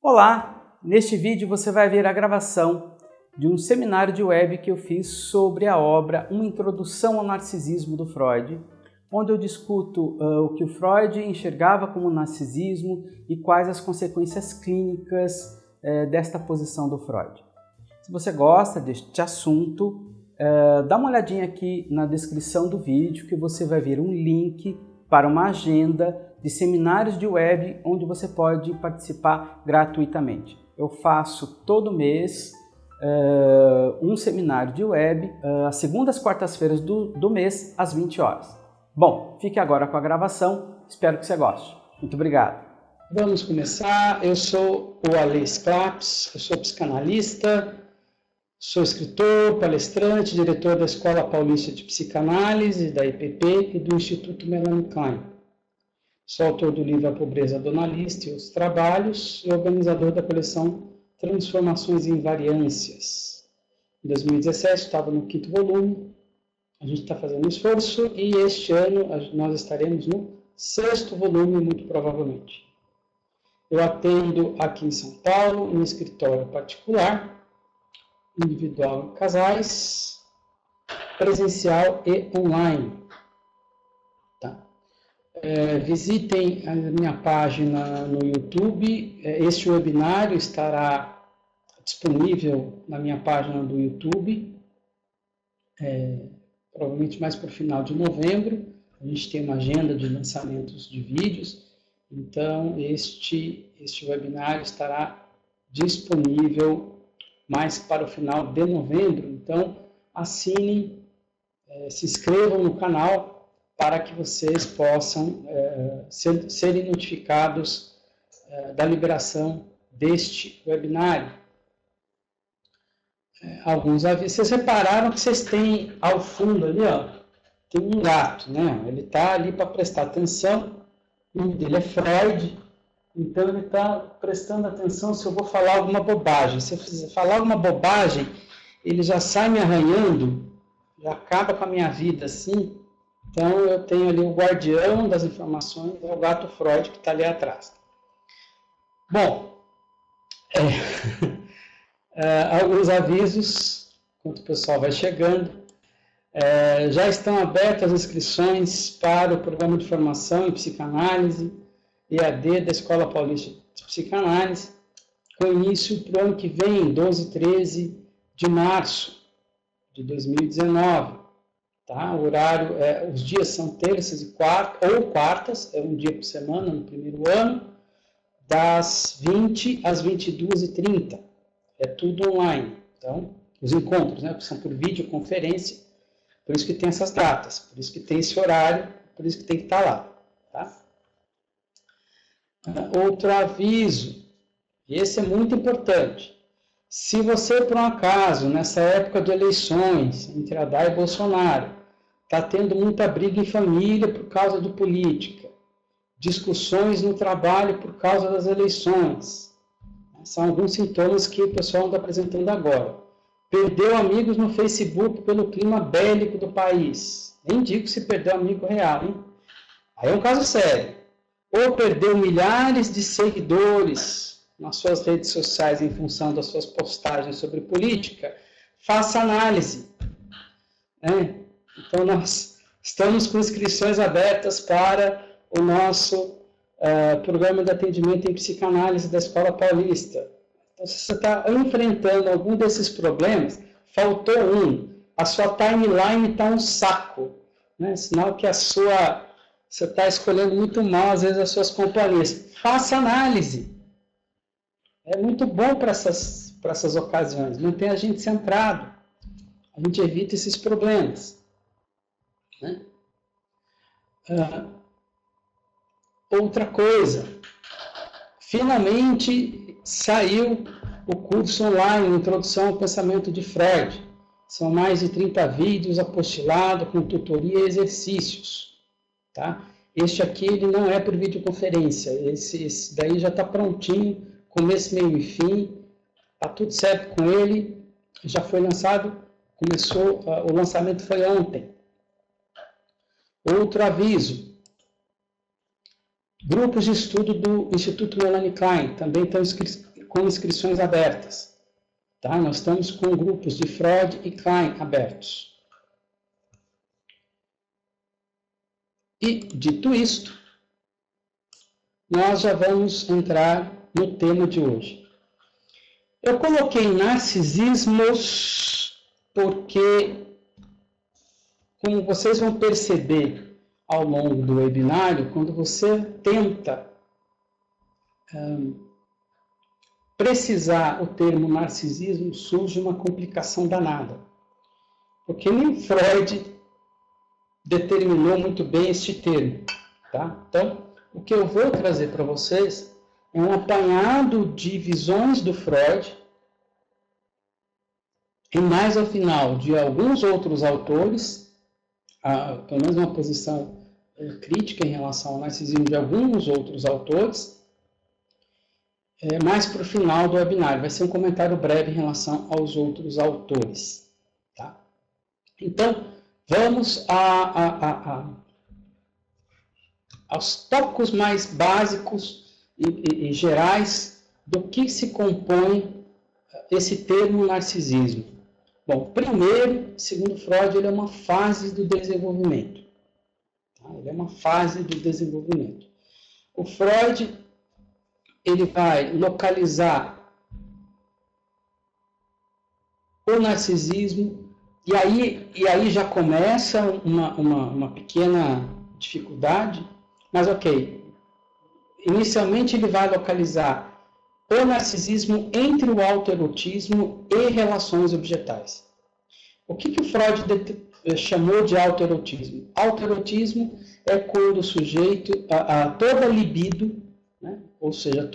Olá! Neste vídeo você vai ver a gravação de um seminário de web que eu fiz sobre a obra Uma Introdução ao Narcisismo do Freud, onde eu discuto o que o Freud enxergava como narcisismo e quais as consequências clínicas desta posição do Freud. Se você gosta deste assunto, dá uma olhadinha aqui na descrição do vídeo que você vai ver um link para uma agenda de seminários de web onde você pode participar gratuitamente. Eu faço todo mês um seminário de web, às segundas e quartas-feiras do mês, às 20 horas. Bom, fique agora com a gravação, espero que você goste. Muito obrigado. Vamos começar. Eu sou o Alex Claps, eu sou psicanalista, sou escritor, palestrante, diretor da Escola Paulista de Psicanálise, da IPP e do Instituto Melanie Klein. Sou autor do livro A Pobreza Donalista e Outros Trabalhos e organizador da coleção Transformações e Invariâncias. Em 2017 estava no 5º volume, a gente está fazendo esforço e este ano nós estaremos no 6º volume, muito provavelmente. Eu atendo aqui em São Paulo, em escritório particular, individual e casais, presencial e online. Visitem a minha página no YouTube. Este webinário estará disponível na minha página do YouTube, provavelmente mais para o final de novembro. A gente tem uma agenda de lançamentos de vídeos, então este webinário estará disponível mais para o final de novembro. Então, assinem, se inscrevam no canal, para que vocês possam serem notificados da liberação deste webinário. Alguns avisos. Vocês repararam que vocês têm ao fundo ali, ó, tem um gato, né? Ele está ali para prestar atenção. O nome dele é Freud, então ele está prestando atenção se eu vou falar alguma bobagem. Se eu falar alguma bobagem, ele já sai me arranhando, já acaba com a minha vida assim. Então, eu tenho ali o guardião das informações, é o gato Freud que está ali atrás. Bom, alguns avisos, enquanto o pessoal vai chegando. Já estão abertas as inscrições para o programa de formação em psicanálise, EAD da Escola Paulista de Psicanálise, com início para o ano que vem, 12 e 13 de março de 2019. Tá? O horário, os dias são terças e quartas, é um dia por semana no primeiro ano, das 20 às 22h30. É tudo online. Então, os encontros, né, são por videoconferência, por isso que tem essas datas, por isso que tem esse horário, por isso que tem que estar lá. Tá? Outro aviso, e esse é muito importante. Se você, por um acaso, nessa época de eleições, entre Haddad e Bolsonaro, está tendo muita briga em família por causa de política, discussões no trabalho por causa das eleições, são alguns sintomas que o pessoal está apresentando agora. Perdeu amigos no Facebook pelo clima bélico do país. Nem digo se perdeu amigo real, hein? Aí é um caso sério. Ou perdeu milhares de seguidores nas suas redes sociais em função das suas postagens sobre política, faça análise. Então, nós estamos com inscrições abertas para o nosso programa de atendimento em psicanálise da Escola Paulista. Então, se você está enfrentando algum desses problemas, faltou um, a sua timeline está um saco, né? Sinal que você está escolhendo muito mal, às vezes, as suas companhias. Faça análise. É muito bom para essas ocasiões, mantém a gente centrado, a gente evita esses problemas. Né? Outra coisa, finalmente saiu o curso online Introdução ao Pensamento de Freud. São mais de 30 vídeos apostilados com tutoria e exercícios. Tá? Este aqui ele não é por videoconferência, esse daí já está prontinho, começo, meio e fim, está tudo certo com ele, já foi lançado, o lançamento foi ontem. Outro aviso, grupos de estudo do Instituto Melanie Klein também estão com inscrições abertas. Tá? Nós estamos com grupos de Freud e Klein abertos. E, dito isto, nós já vamos entrar no tema de hoje. Eu coloquei narcisismos porque, como vocês vão perceber ao longo do webinário, quando você tenta precisar o termo narcisismo, surge uma complicação danada. Porque nem Freud determinou muito bem este termo. Tá? Então, o que eu vou trazer para vocês é um apanhado de visões do Freud, e mais ao final de alguns outros autores, pelo menos uma posição crítica em relação ao narcisismo de alguns outros autores, mais para o final do webinar. Vai ser um comentário breve em relação aos outros autores. Tá? Então, vamos aos tópicos mais básicos e gerais do que se compõe esse termo narcisismo. Bom, primeiro, segundo Freud, ele é uma fase do desenvolvimento. Tá? Ele é uma fase do desenvolvimento. O Freud, ele vai localizar o narcisismo, e aí já começa uma pequena dificuldade, mas ok. Inicialmente ele vai localizar o narcisismo entre o autoerotismo e relações objetais. O que o Freud chamou de autoerotismo? Autoerotismo é quando o sujeito, toda a libido, né, ou seja,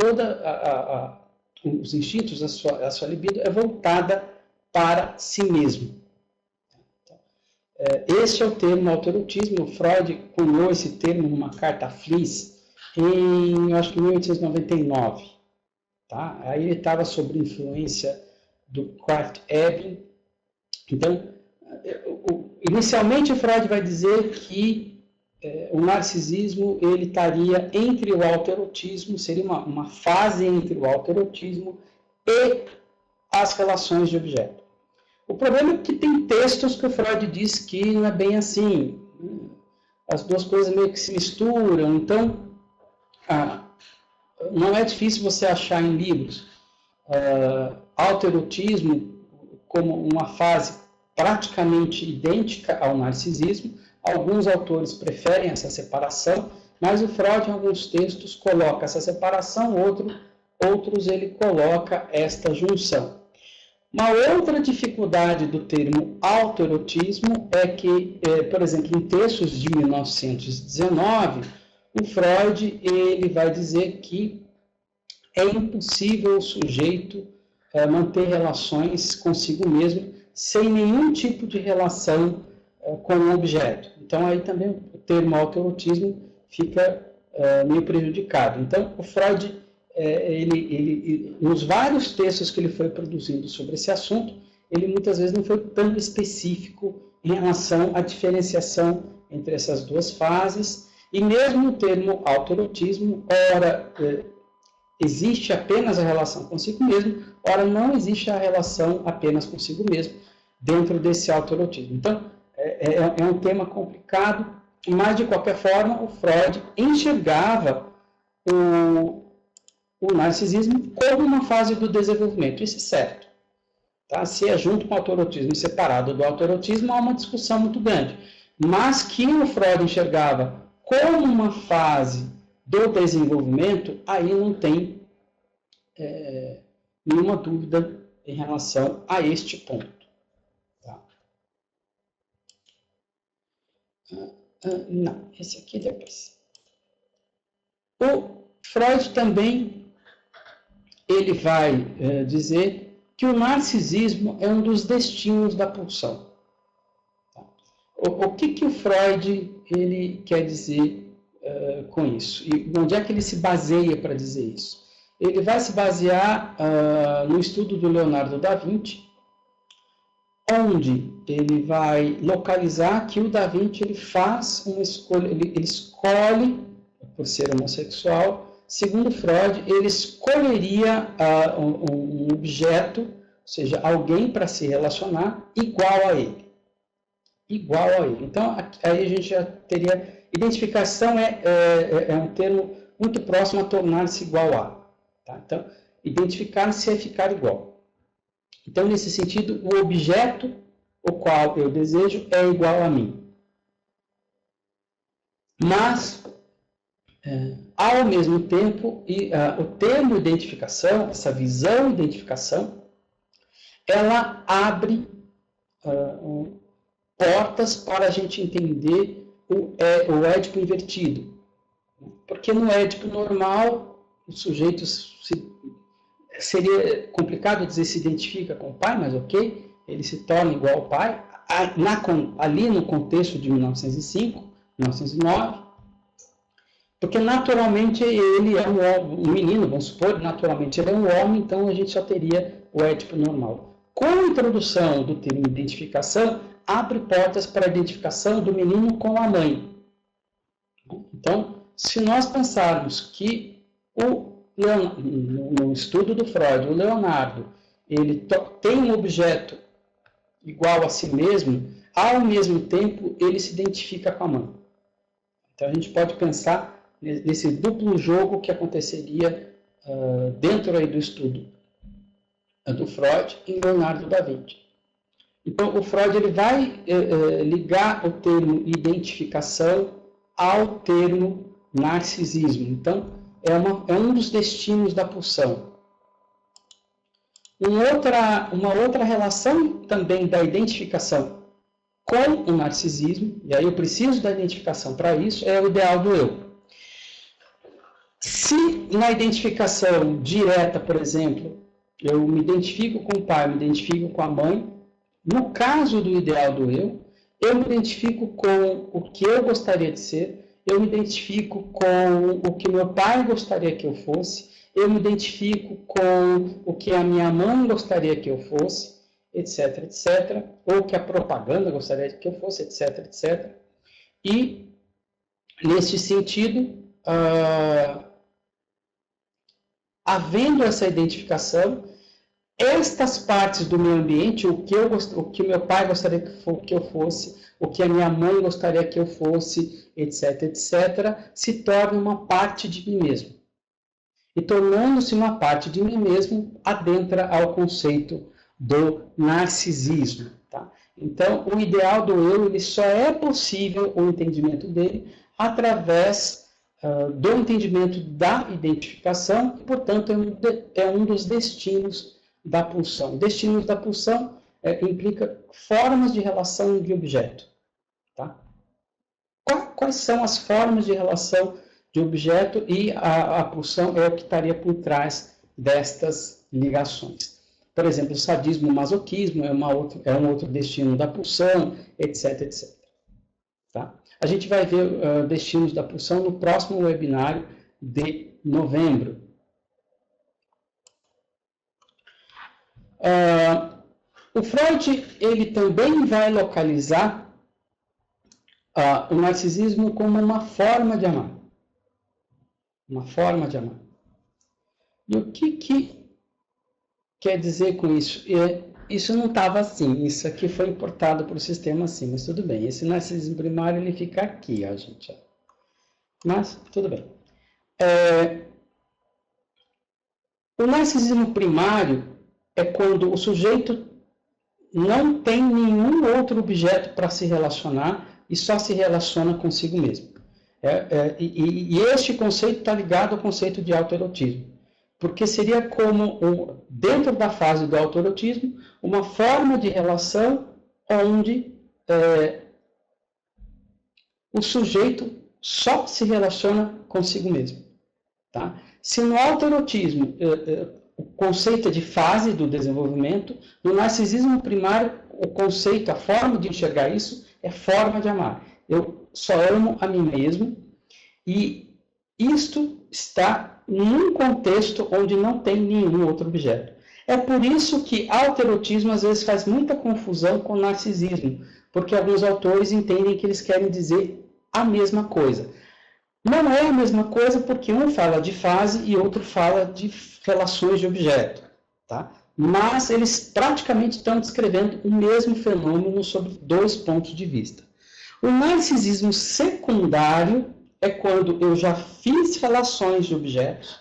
os instintos, a sua libido é voltada para si mesmo. Este é o termo autoerotismo. O Freud cunhou esse termo numa carta a Fliess em, acho que 1899. Tá? Aí ele estava sob influência do Krafft-Ebing. Então, inicialmente o Freud vai dizer que o narcisismo ele estaria entre o autoerotismo, seria uma fase entre o autoerotismo e as relações de objeto. O problema é que tem textos que o Freud diz que não é bem assim. As duas coisas meio que se misturam. Então, não é difícil você achar em livros autoerotismo como uma fase praticamente idêntica ao narcisismo. Alguns autores preferem essa separação, mas o Freud, em alguns textos, coloca essa separação, outros ele coloca esta junção. Uma outra dificuldade do termo autoerotismo é que, por exemplo, em textos de 1919, o Freud ele vai dizer que é impossível o sujeito manter relações consigo mesmo sem nenhum tipo de relação com o objeto. Então, aí também o termo autoerotismo fica meio prejudicado. Então, o Freud, nos vários textos que ele foi produzindo sobre esse assunto, ele muitas vezes não foi tão específico em relação à diferenciação entre essas duas fases, e mesmo o termo autoerotismo, ora existe apenas a relação consigo mesmo, ora não existe a relação apenas consigo mesmo dentro desse autoerotismo. Então, é um tema complicado, mas de qualquer forma o Freud enxergava o narcisismo como uma fase do desenvolvimento, isso é certo. Tá? Se é junto com o autoerotismo e separado do autoerotismo, há uma discussão muito grande. Mas que o Freud enxergava como uma fase do desenvolvimento, aí não tem nenhuma dúvida em relação a este ponto. Tá? Não, esse aqui depois. O Freud também ele vai dizer que o narcisismo é um dos destinos da pulsão. Tá? O que o Freud ele quer dizer com isso? E onde é que ele se baseia para dizer isso? Ele vai se basear no estudo do Leonardo da Vinci, onde ele vai localizar que o da Vinci ele faz uma escolha, ele escolhe, por ser homossexual, segundo Freud, ele escolheria um objeto, ou seja, alguém para se relacionar igual a ele. Igual a ele. Então, aí a gente já teria... Identificação é um termo muito próximo a tornar-se igual a. Tá? Então, identificar-se é ficar igual. Então, nesse sentido, o objeto o qual eu desejo é igual a mim. Mas, ao mesmo tempo, o termo identificação, essa visão de identificação, ela abre portas para a gente entender o Édipo invertido. Porque no Édipo normal, o sujeito seria complicado dizer se identifica com o pai, mas ok, ele se torna igual ao pai, ali no contexto de 1905, 1909, porque naturalmente ele é um menino, vamos supor, naturalmente ele é um homem, então a gente só teria o Édipo normal. Com a introdução do termo identificação, abre portas para a identificação do menino com a mãe. Então, se nós pensarmos que no estudo do Freud, o Leonardo, ele tem um objeto igual a si mesmo, ao mesmo tempo ele se identifica com a mãe. Então a gente pode pensar nesse duplo jogo que aconteceria dentro aí do estudo do Freud em Leonardo da Vinci. Então o Freud ele vai ligar o termo identificação ao termo narcisismo. Então é um dos destinos da pulsão. Uma outra relação também da identificação com o narcisismo, e aí eu preciso da identificação para isso, é o ideal do eu. Se na identificação direta, por exemplo, eu me identifico com o pai, me identifico com a mãe, no caso do ideal do eu me identifico com o que eu gostaria de ser, eu me identifico com o que meu pai gostaria que eu fosse, eu me identifico com o que a minha mãe gostaria que eu fosse, etc, etc, ou que a propaganda gostaria que eu fosse, etc, etc. E, nesse sentido, havendo essa identificação, estas partes do meu ambiente, o que meu pai gostaria que eu fosse, o que a minha mãe gostaria que eu fosse, etc, etc, se torna uma parte de mim mesmo. E tornando-se uma parte de mim mesmo, adentra ao conceito do narcisismo. Tá? Então, o ideal do eu, ele só é possível o entendimento dele através do entendimento da identificação, e, portanto, é um dos destinos da pulsão. Destinos da pulsão implica formas de relação de objeto. Tá? Quais são as formas de relação de objeto, e a pulsão é o que estaria por trás destas ligações. Por exemplo, o sadismo, o masoquismo é um outro destino da pulsão, etc, etc. Tá? A gente vai ver destinos da pulsão no próximo webinário de novembro. O Freud ele também vai localizar o narcisismo como uma forma de amar. Uma forma de amar. E o que quer dizer com isso? Isso não estava assim, isso aqui foi importado para o sistema assim, mas tudo bem. Esse narcisismo primário ele fica aqui, ó, gente. Mas tudo bem. O narcisismo primário é quando o sujeito não tem nenhum outro objeto para se relacionar e só se relaciona consigo mesmo. E este conceito está ligado ao conceito de autoerotismo, porque seria como, dentro da fase do autoerotismo, uma forma de relação onde o sujeito só se relaciona consigo mesmo. Tá? Se no autoerotismo o conceito é de fase do desenvolvimento, no narcisismo primário o conceito, a forma de enxergar isso é forma de amar. Eu só amo a mim mesmo, e isto está num contexto onde não tem nenhum outro objeto. É por isso que autoerotismo às vezes faz muita confusão com narcisismo, porque alguns autores entendem que eles querem dizer a mesma coisa. Não é a mesma coisa porque um fala de fase e outro fala de relações de objeto, tá? Mas eles praticamente estão descrevendo o mesmo fenômeno sob dois pontos de vista. O narcisismo secundário é quando eu já fiz relações de objetos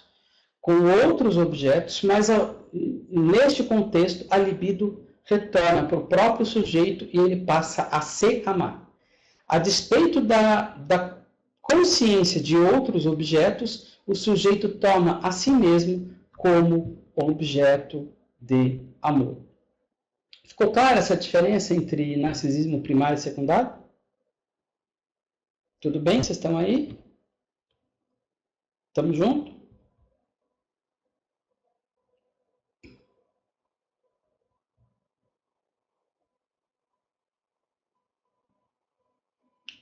com outros objetos, mas neste contexto a libido retorna para o próprio sujeito e ele passa a se amar. A despeito da consciência de outros objetos, o sujeito toma a si mesmo como objeto de amor. Ficou clara essa diferença entre narcisismo primário e secundário? Tudo bem? Vocês estão aí? Estamos juntos?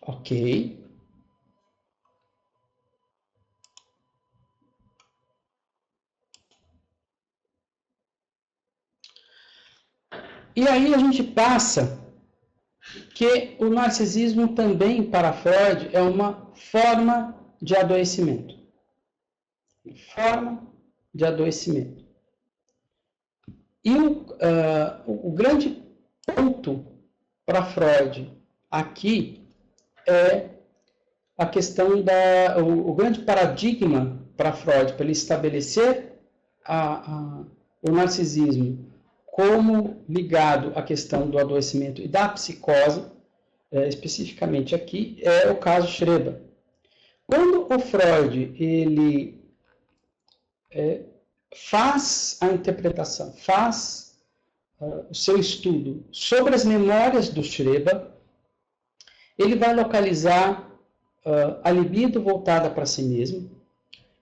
Ok. E aí a gente passa que o narcisismo também, para Freud, é uma forma de adoecimento. Forma de adoecimento. E o grande ponto para Freud aqui é a questão o grande paradigma para Freud, para ele estabelecer o narcisismo como ligado à questão do adoecimento e da psicose, especificamente aqui, é o caso Schreber. Quando o Freud ele faz a interpretação, faz o seu estudo sobre as memórias do Schreber, ele vai localizar a libido voltada para si mesmo,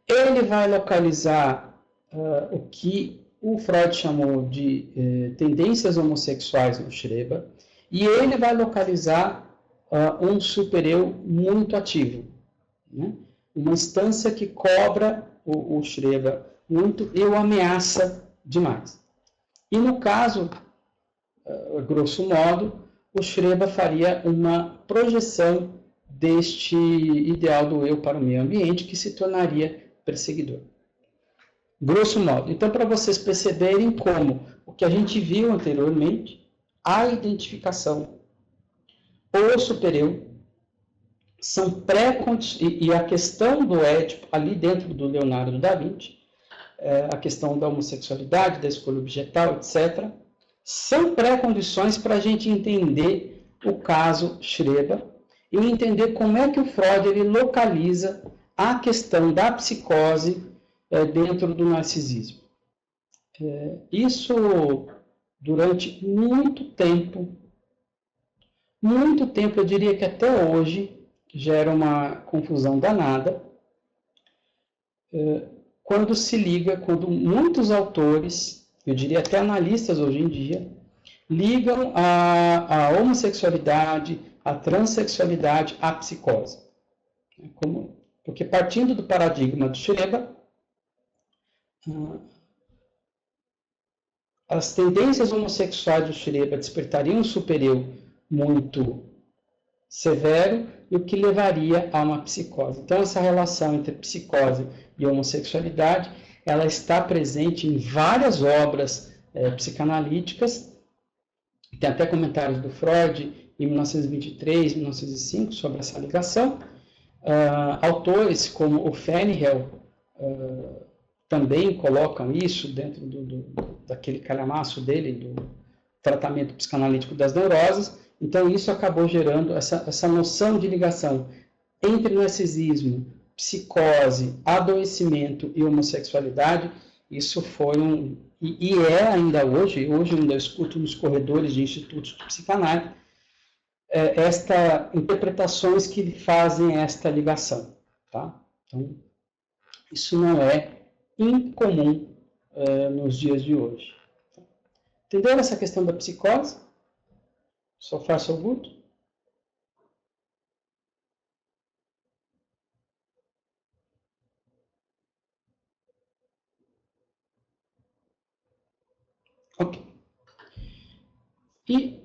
ele vai localizar o que o Freud chamou de tendências homossexuais no Schreber, e ele vai localizar um super-eu muito ativo, né? Uma instância que cobra o Schreber muito e o ameaça demais. E no caso, grosso modo, o Schreber faria uma projeção deste ideal do eu para o meio ambiente que se tornaria perseguidor. Grosso modo. Então, para vocês perceberem como o que a gente viu anteriormente, a identificação, o super-eu, são pré-condições, e a questão do Édipo, ali dentro do Leonardo da Vinci, a questão da homossexualidade, da escolha objetal, etc., são pré-condições para a gente entender o caso Schreber e entender como é que o Freud ele localiza a questão da psicose dentro do narcisismo. Isso, durante muito tempo, eu diria que até hoje, gera uma confusão danada, quando muitos autores, eu diria até analistas hoje em dia, ligam a homossexualidade, a transexualidade à psicose. Porque partindo do paradigma do Schreber, as tendências homossexuais do Schreber despertariam um super-eu muito severo, e o que levaria a uma psicose. Então, essa relação entre psicose e homossexualidade, ela está presente em várias obras psicanalíticas. Tem até comentários do Freud em 1923, 1905 sobre essa ligação. Autores como o Fernhel também colocam isso dentro daquele calhamaço dele, do tratamento psicanalítico das neuroses. Então, isso acabou gerando essa noção de ligação entre narcisismo, psicose, adoecimento e homossexualidade. Isso foi e é ainda hoje ainda eu escuto nos corredores de institutos de psicanálise, interpretações que fazem esta ligação. Tá? Então, isso não é incomum nos dias de hoje. Entenderam essa questão da psicose? So far, so good? Ok. E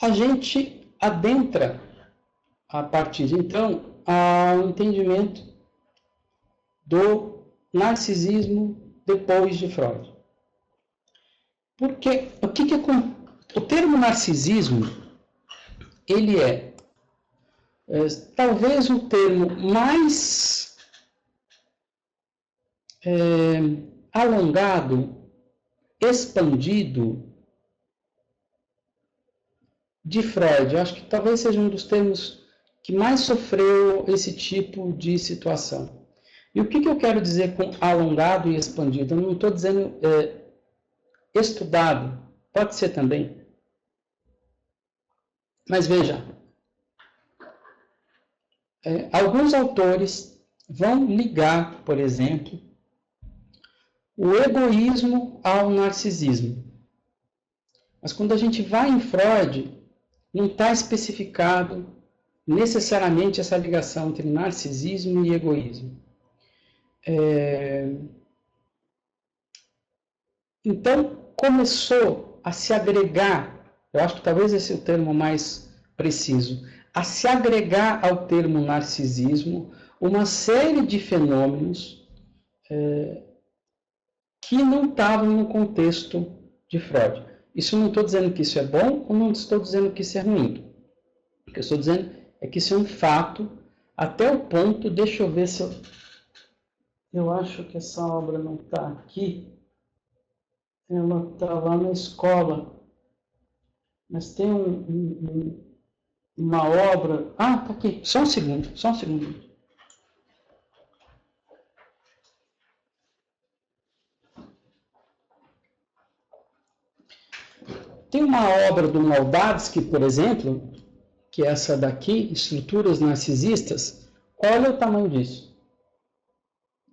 a gente adentra, a partir de então, ao entendimento do narcisismo depois de Freud. Porque o termo narcisismo, ele é talvez o termo mais alongado, expandido de Freud. Eu acho que talvez seja um dos termos que mais sofreu esse tipo de situação. E o que eu quero dizer com alongado e expandido? Eu não estou dizendo estudado, pode ser também. Mas veja, alguns autores vão ligar, por exemplo, o egoísmo ao narcisismo. Mas quando a gente vai em Freud, não está especificado necessariamente essa ligação entre narcisismo e egoísmo. Então, começou a se agregar, eu acho que talvez esse é o termo mais preciso, a se agregar ao termo narcisismo uma série de fenômenos que não estavam no contexto de Freud. Isso não estou dizendo que isso é bom ou não estou dizendo que isso é ruim. O que eu estou dizendo é que isso é um fato até o ponto, deixa eu ver se eu acho que essa obra não está aqui. Ela está lá na escola. Mas tem uma obra... Ah, está aqui. Só um segundo. Tem uma obra do Moldadsky, por exemplo, que é essa daqui, Estruturas Narcisistas. Olha o tamanho disso.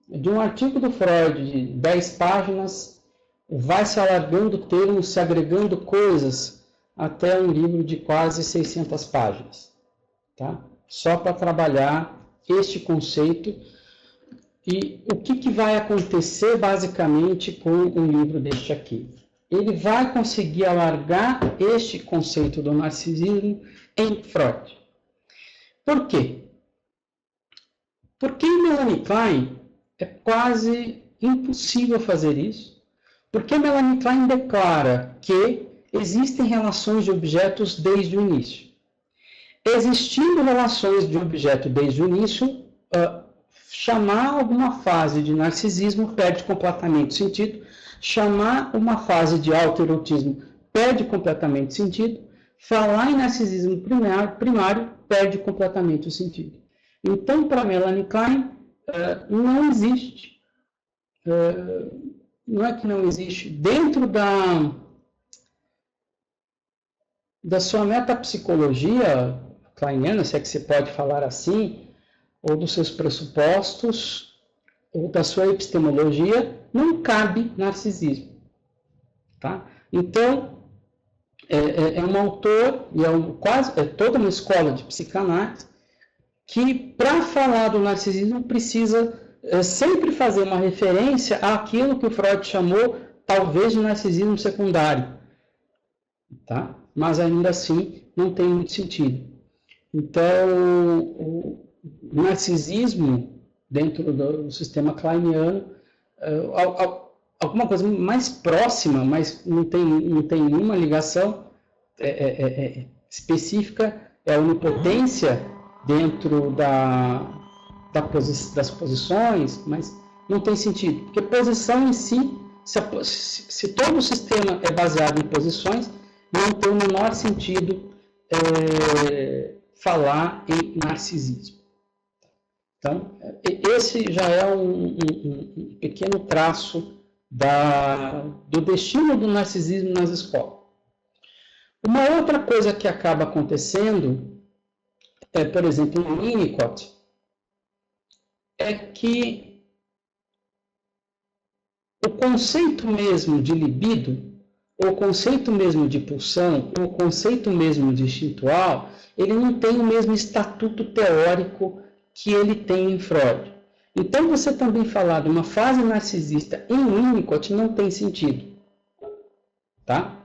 De um artigo do Freud de 10 páginas, vai se alargando termos, se agregando coisas, até um livro de quase 600 páginas. Tá? Só para trabalhar este conceito. E o que vai acontecer basicamente com um livro deste aqui? Ele vai conseguir alargar este conceito do narcisismo em Freud. Por quê? Porque em Melanie Klein é quase impossível fazer isso, porque Melanie Klein declara que existem relações de objetos desde o início. Existindo relações de objeto desde o início, chamar alguma fase de narcisismo perde completamente o sentido, chamar uma fase de autoerotismo perde completamente o sentido, falar em narcisismo primário perde completamente o sentido. Então, para Melanie Klein, não existe, não é que não existe, dentro da sua metapsicologia kleiniana, se é que se pode falar assim, ou dos seus pressupostos, ou da sua epistemologia, não cabe narcisismo. Tá? Então, é um autor, e é toda uma escola de psicanálise, que para falar do narcisismo precisa sempre fazer uma referência àquilo que o Freud chamou, talvez, de narcisismo secundário. Tá? Mas ainda assim não tem muito sentido. Então, o narcisismo dentro do sistema kleiniano, alguma coisa mais próxima, mas não tem nenhuma ligação específica, é a onipotência dentro das posições, mas não tem sentido, porque posição em si, se todo o sistema é baseado em posições, não tem o menor sentido falar em narcisismo. Então, esse já é um pequeno traço do destino do narcisismo nas escolas. Uma outra coisa que acaba acontecendo, por exemplo, em Winnicott, é que o conceito mesmo de libido, o conceito mesmo de pulsão, o conceito mesmo de instintual, ele não tem o mesmo estatuto teórico que ele tem em Freud. Então, você também falar de uma fase narcisista em Winnicott não tem sentido. Tá?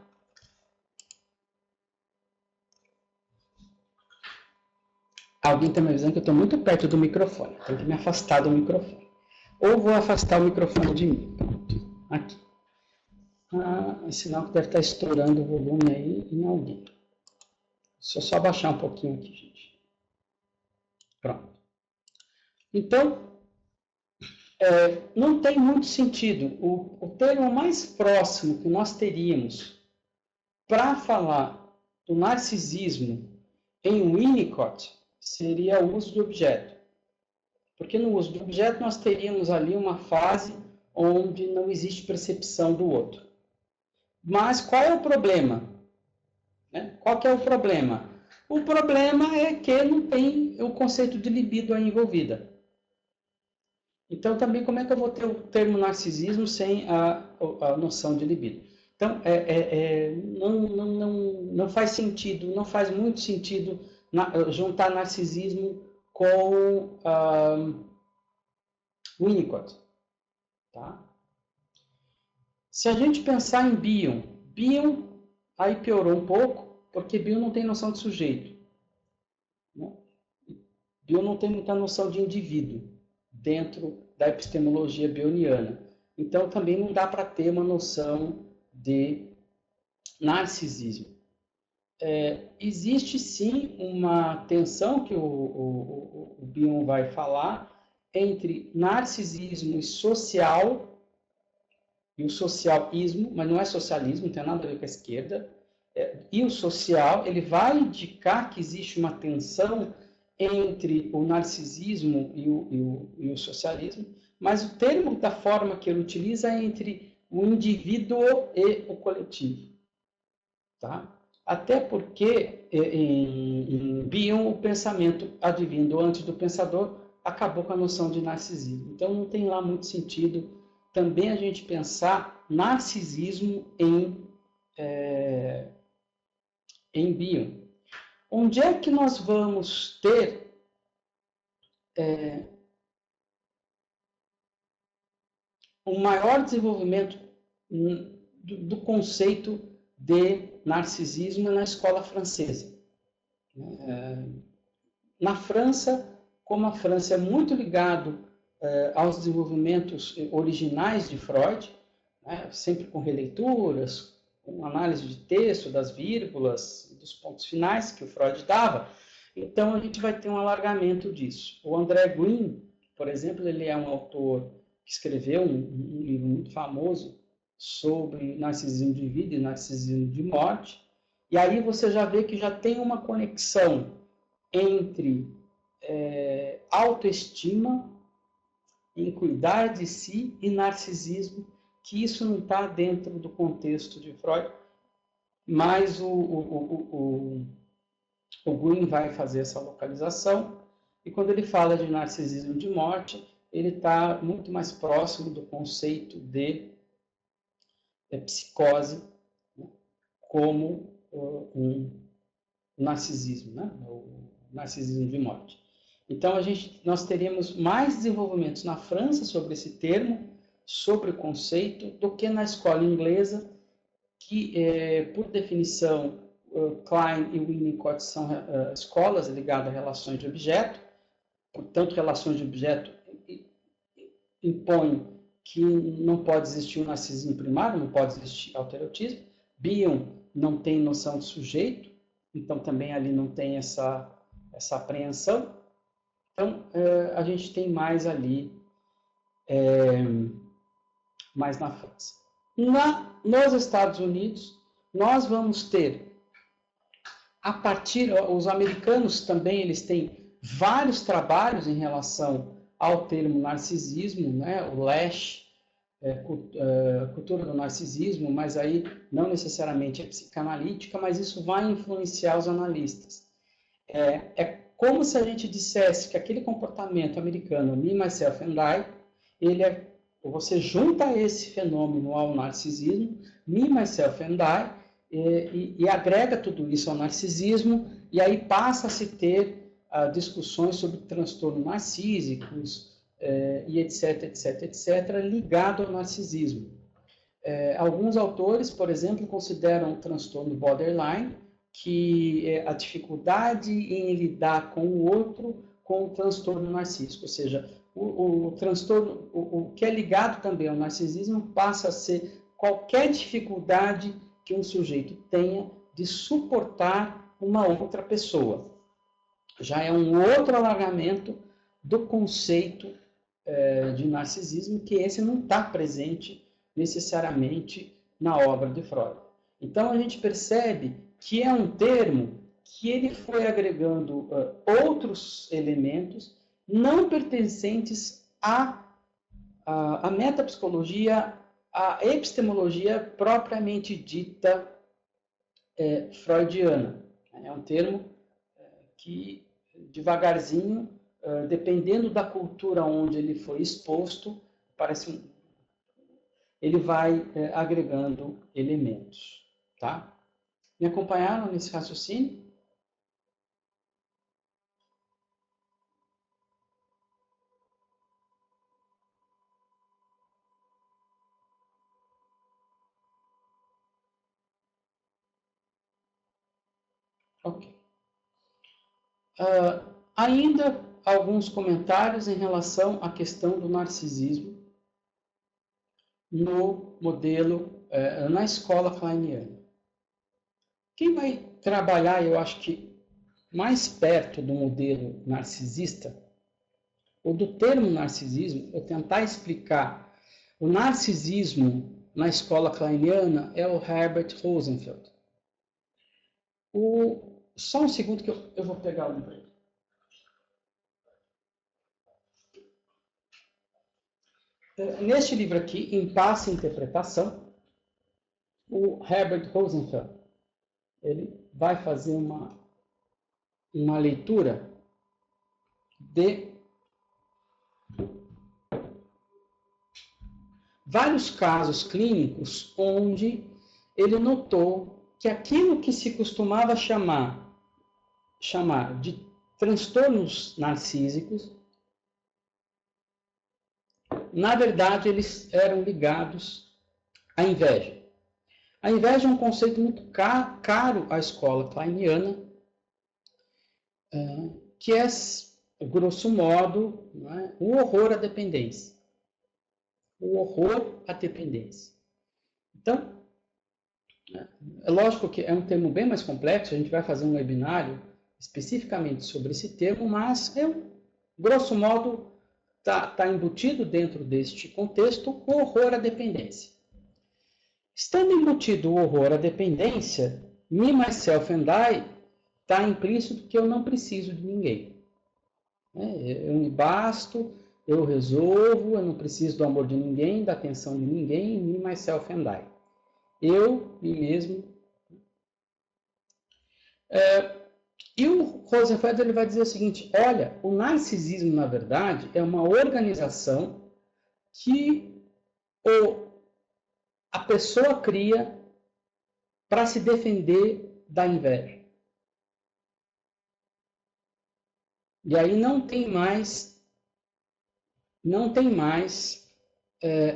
Alguém está me avisando que eu estou muito perto do microfone. Tenho que me afastar do microfone. Ou vou afastar o microfone de mim. Pronto. Aqui. É sinal que deve estar estourando o volume aí em alguém. Deixa eu só abaixar um pouquinho aqui, gente. Pronto. Então, não tem muito sentido. O termo mais próximo que nós teríamos para falar do narcisismo em Winnicott seria o uso de objeto. Porque no uso de objeto nós teríamos ali uma fase onde não existe percepção do outro. Mas qual é o problema? Qual que é o problema? O problema é que não tem o conceito de libido aí envolvida. Então, também, como é que eu vou ter o termo narcisismo sem a noção de libido? Então, não faz sentido, não faz muito sentido juntar narcisismo com Winnicott. Tá? Se a gente pensar em Bion aí piorou um pouco, porque Bion não tem noção de sujeito. Né? Bion não tem muita noção de indivíduo dentro da epistemologia bioniana. Então, também não dá para ter uma noção de narcisismo. Existe, sim, uma tensão que o Bion vai falar entre narcisismo e social, e o socialismo, mas não é socialismo, não tem nada a ver com a esquerda, e o social, ele vai indicar que existe uma tensão entre o narcisismo e o socialismo, mas o termo da forma que ele utiliza é entre o indivíduo e o coletivo. Tá? Até porque em Bion o pensamento advindo antes do pensador acabou com a noção de narcisismo. Então não tem lá muito sentido também a gente pensar narcisismo em Bion. Onde é que nós vamos ter um maior desenvolvimento do conceito de narcisismo na escola francesa? Na França, como a França é muito ligado aos desenvolvimentos originais de Freud, né, sempre com releituras, com análise de texto, das vírgulas, dos pontos finais que o Freud dava, então a gente vai ter um alargamento disso. O André Green, por exemplo, ele é um autor que escreveu um livro muito famoso sobre narcisismo de vida e narcisismo de morte, e aí você já vê que já tem uma conexão entre autoestima, em cuidar de si e narcisismo, que isso não está dentro do contexto de Freud, mas o Green vai fazer essa localização, e quando ele fala de narcisismo de morte, ele está muito mais próximo do conceito de psicose, né, como um narcisismo, né, o narcisismo de morte. Então, nós teríamos mais desenvolvimentos na França sobre esse termo, sobre o conceito, do que na escola inglesa, que, por definição, Klein e Winnicott são escolas ligadas a relações de objeto, portanto, relações de objeto impõem que não pode existir um narcisismo primário, não pode existir autoerotismo. Bion não tem noção de sujeito, então também ali não tem essa apreensão. Então, a gente tem mais ali, mais na França. Nos Estados Unidos, nós vamos ter, os americanos também, eles têm vários trabalhos em relação ao termo narcisismo, né? O Lasch, cultura do narcisismo, mas aí não necessariamente é psicanalítica, mas isso vai influenciar os analistas. Como se a gente dissesse que aquele comportamento americano, me, myself and I, você junta esse fenômeno ao narcisismo, me, myself and I, e agrega tudo isso ao narcisismo, e aí passa a se ter discussões sobre transtornos narcísicos, e etc, etc, etc, ligado ao narcisismo. Alguns autores, por exemplo, consideram o transtorno borderline, que é a dificuldade em lidar com o outro com o transtorno narcísico, ou seja, o transtorno, o que é ligado também ao narcisismo passa a ser qualquer dificuldade que um sujeito tenha de suportar uma outra pessoa. Já é um outro alargamento do conceito de narcisismo, que esse não está presente necessariamente na obra de Freud. Então a gente percebe que é um termo que ele foi agregando outros elementos não pertencentes à metapsicologia, à epistemologia propriamente dita freudiana. É um termo que, devagarzinho, dependendo da cultura onde ele foi exposto, ele vai agregando elementos. Tá? Me acompanharam nesse raciocínio? Ok. Ainda alguns comentários em relação à questão do narcisismo no modelo, na escola kleiniana. Quem vai trabalhar, eu acho que mais perto do modelo narcisista, ou do termo narcisismo, é tentar explicar o narcisismo na escola kleiniana, é o Herbert Rosenfeld. Só um segundo que eu vou pegar o livro aqui. Neste livro aqui, Impasse e Interpretação, o Herbert Rosenfeld, ele vai fazer uma leitura de vários casos clínicos onde ele notou que aquilo que se costumava chamar de transtornos narcísicos, na verdade, eles eram ligados à inveja. A inveja é um conceito muito caro à escola kleiniana, que é, grosso modo, o horror à dependência. O horror à dependência. Então, é lógico que é um termo bem mais complexo, a gente vai fazer um webinário especificamente sobre esse termo, mas, grosso modo, está embutido dentro deste contexto o horror à dependência. Estando embutido o horror à dependência, me, myself and I, está implícito que eu não preciso de ninguém. Eu me basto, eu resolvo, eu não preciso do amor de ninguém, da atenção de ninguém, me, myself and I. Eu, mim mesmo. E o Rosenfeld ele vai dizer o seguinte, olha, o narcisismo, na verdade, é uma organização que a pessoa cria para se defender da inveja. E aí não tem mais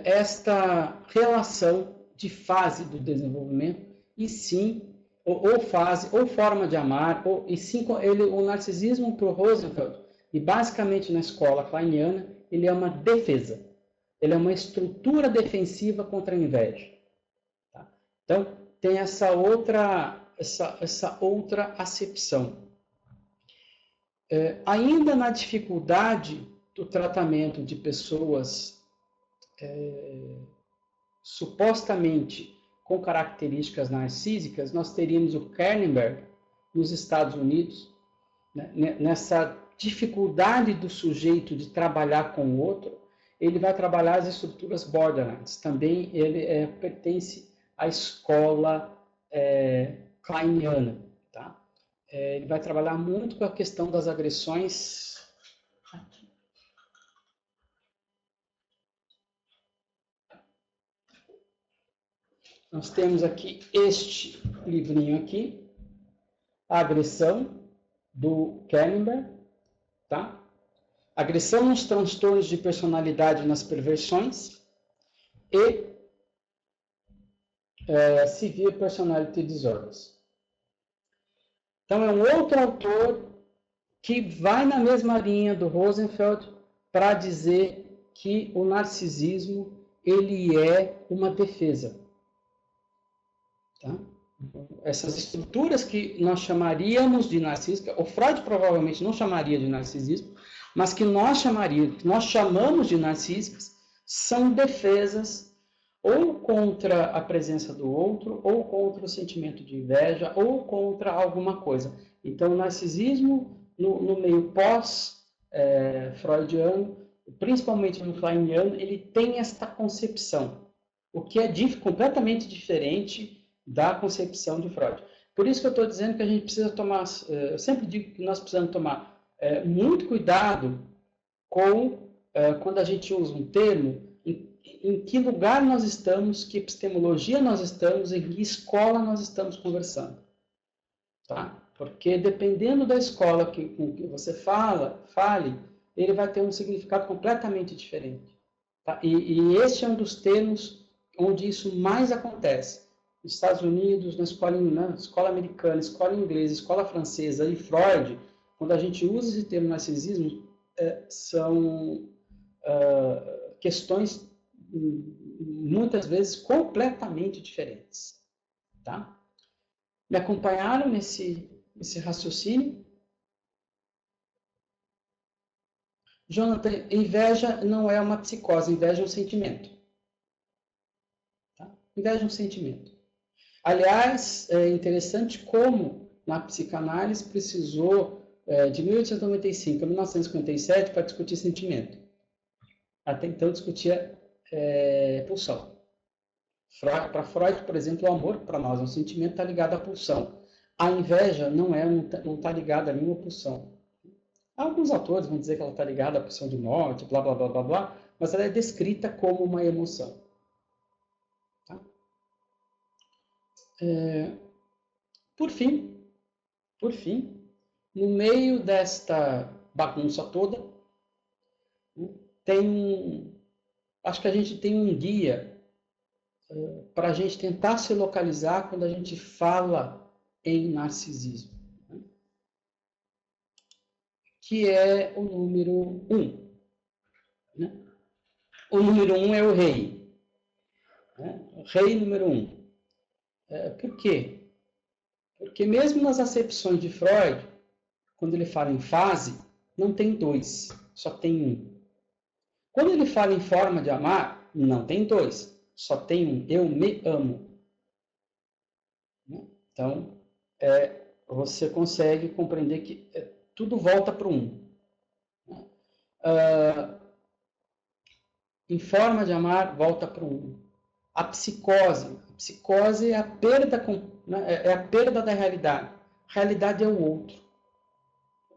esta relação de fase do desenvolvimento, e sim ou fase, ou forma de amar, e sim, o narcisismo para o Rosenfeld, e basicamente na escola kleiniana, ele é uma defesa. Ele é uma estrutura defensiva contra a inveja. Tá? Então, tem essa outra acepção. Ainda na dificuldade do tratamento de pessoas supostamente com características narcísicas, nós teríamos o Kernberg nos Estados Unidos, nessa dificuldade do sujeito de trabalhar com o outro, ele vai trabalhar as estruturas borderlines. Também ele pertence à escola kleiniana. Tá? Ele vai trabalhar muito com a questão das agressões. Nós temos aqui este livrinho aqui, A Agressão, do Kernberg, tá? Agressão nos transtornos de personalidade e nas perversões, e Severe Personality Disorders. Então, é um outro autor que vai na mesma linha do Rosenfeld para dizer que o narcisismo ele é uma defesa. Tá? Essas estruturas que nós chamaríamos de narcisismo, o Freud provavelmente não chamaria de narcisismo, mas que nós chamamos de narcísicas, são defesas ou contra a presença do outro, ou contra o sentimento de inveja, ou contra alguma coisa. Então, o narcisismo, no meio pós-freudiano, principalmente no kleiniano, ele tem esta concepção, o que é completamente diferente da concepção de Freud. Por isso que eu estou dizendo que a gente precisa tomar, eu sempre digo que nós precisamos tomar muito cuidado com quando a gente usa um termo, em que lugar nós estamos, que epistemologia nós estamos, em que escola nós estamos conversando. Tá? Porque dependendo da escola com que você fale, ele vai ter um significado completamente diferente. Tá? E este é um dos termos onde isso mais acontece. Nos Estados Unidos, na escola americana, escola inglesa, escola francesa e Freud, quando a gente usa esse termo narcisismo, são questões muitas vezes completamente diferentes. Tá? Me acompanharam nesse raciocínio? Jonathan, inveja não é uma psicose, inveja é um sentimento. Tá? Inveja é um sentimento. Aliás, é interessante como na psicanálise precisou de 1895 a 1957 para discutir sentimento. Até então discutia pulsão. Para Freud, por exemplo, o amor, para nós, é um sentimento, está ligado à pulsão. A inveja não está ligada a nenhuma pulsão. Alguns autores vão dizer que ela está ligada à pulsão de morte, blá, blá, blá, blá, blá, mas ela é descrita como uma emoção. Tá? Por fim, no meio desta bagunça toda, acho que a gente tem um guia para a gente tentar se localizar quando a gente fala em narcisismo, né? Que é o número 1. Né? O número 1 é o rei. Né? O rei número 1. Por quê? Porque mesmo nas acepções de Freud, quando ele fala em fase, não tem 2, só tem 1. Quando ele fala em forma de amar, não tem 2, só tem 1. Eu me amo. Então, você consegue compreender que tudo volta para o 1. Em forma de amar, volta para o 1. A psicose é a perda da realidade. A realidade é o outro.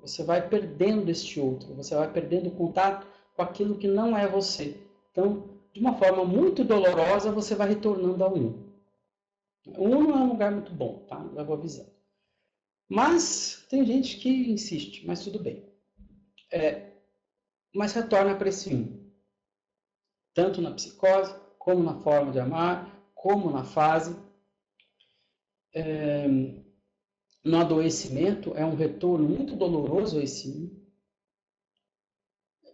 Você vai perdendo este outro, você vai perdendo o contato com aquilo que não é você. Então, de uma forma muito dolorosa, você vai retornando ao 1. O 1 não é um lugar muito bom, tá? Já vou avisando. Mas tem gente que insiste, mas tudo bem. Mas retorna para esse 1. Tanto na psicose, como na forma de amar, como na fase. No adoecimento, é um retorno muito doloroso a esse 1.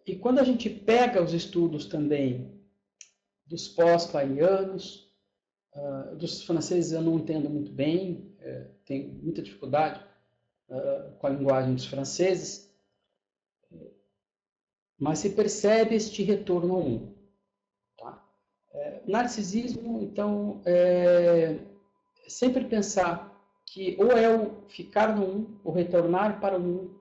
E quando a gente pega os estudos também dos pós-kleinianos, dos franceses eu não entendo muito bem, tenho muita dificuldade com a linguagem dos franceses, mas se percebe este retorno ao 1. Tá? Narcisismo, então, sempre pensar que ou é o ficar no 1, o retornar para o 1,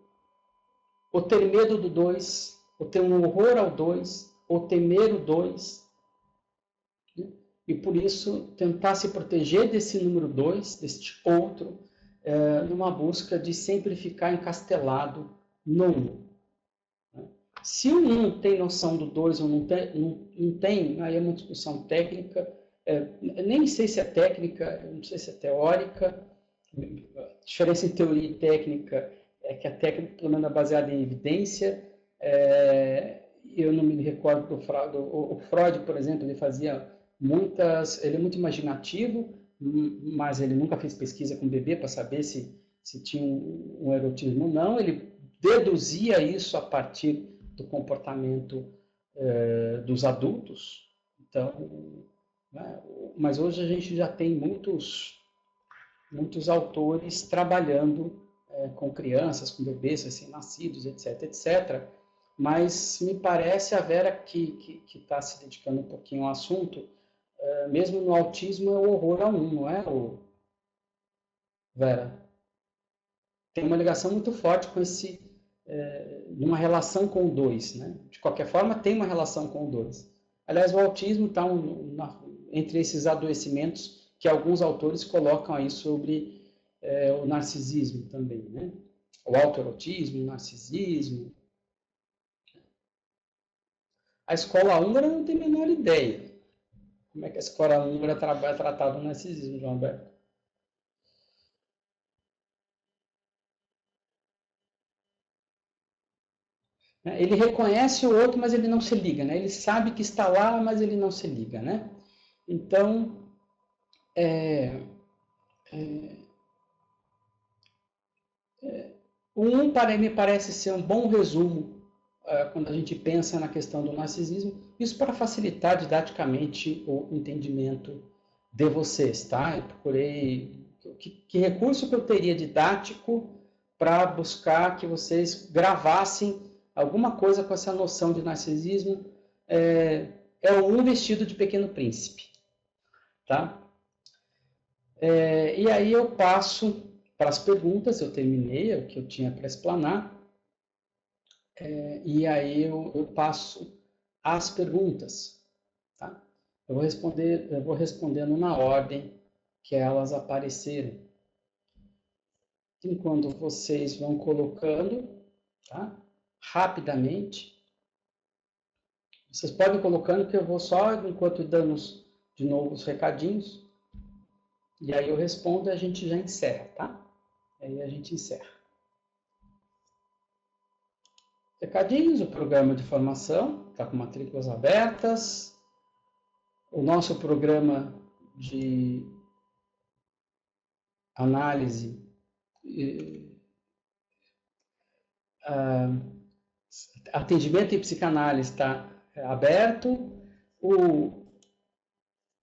ou ter medo do 2, ou ter um horror ao 2, ou temer o 2, e por isso tentar se proteger desse número 2, deste outro, numa busca de sempre ficar encastelado no 1. Se o 1 tem noção do 2 ou não tem, aí é uma discussão técnica, nem sei se é técnica, não sei se é teórica. A diferença em teoria e técnica é que a técnica, pelo menos, é baseada em evidência. Eu não me recordo do Freud. O Freud, por exemplo, ele fazia ele é muito imaginativo, mas ele nunca fez pesquisa com bebê para saber se se tinha um erotismo ou não, ele deduzia isso a partir do comportamento dos adultos. Então, né, mas hoje a gente já tem muitos autores trabalhando com crianças, com bebês recém-nascidos, etc, etc. Mas me parece a Vera que está se dedicando um pouquinho ao assunto, mesmo no autismo é o horror a um, não é, Vera? Tem uma ligação muito forte com numa relação com o dois, né? De qualquer forma, tem uma relação com o dois. Aliás, o autismo está entre esses adoecimentos que alguns autores colocam aí sobre o narcisismo também, né? O autoerotismo, o narcisismo. A escola húngara não tem a menor ideia como é que a escola húngara é tratada o narcisismo, João Alberto. Ele reconhece o outro, mas ele não se liga, né? Ele sabe que está lá, mas ele não se liga, né? Então, me parece ser um bom resumo quando a gente pensa na questão do narcisismo, isso para facilitar didaticamente o entendimento de vocês, tá? Eu procurei que recurso que eu teria didático para buscar que vocês gravassem alguma coisa com essa noção de narcisismo. Um vestido de Pequeno Príncipe, tá? E aí eu passo para as perguntas, eu terminei o que eu tinha para explanar, e aí eu passo às perguntas, tá? Eu vou respondendo na ordem que elas apareceram. Enquanto vocês vão colocando, tá? Rapidamente, vocês podem ir colocando que eu vou só, enquanto damos de novo os recadinhos, e aí eu respondo e a gente já encerra, tá? Aí a gente encerra. Recadinhos, o programa de formação está com matrículas abertas, o nosso programa de análise, atendimento em psicanálise está aberto, o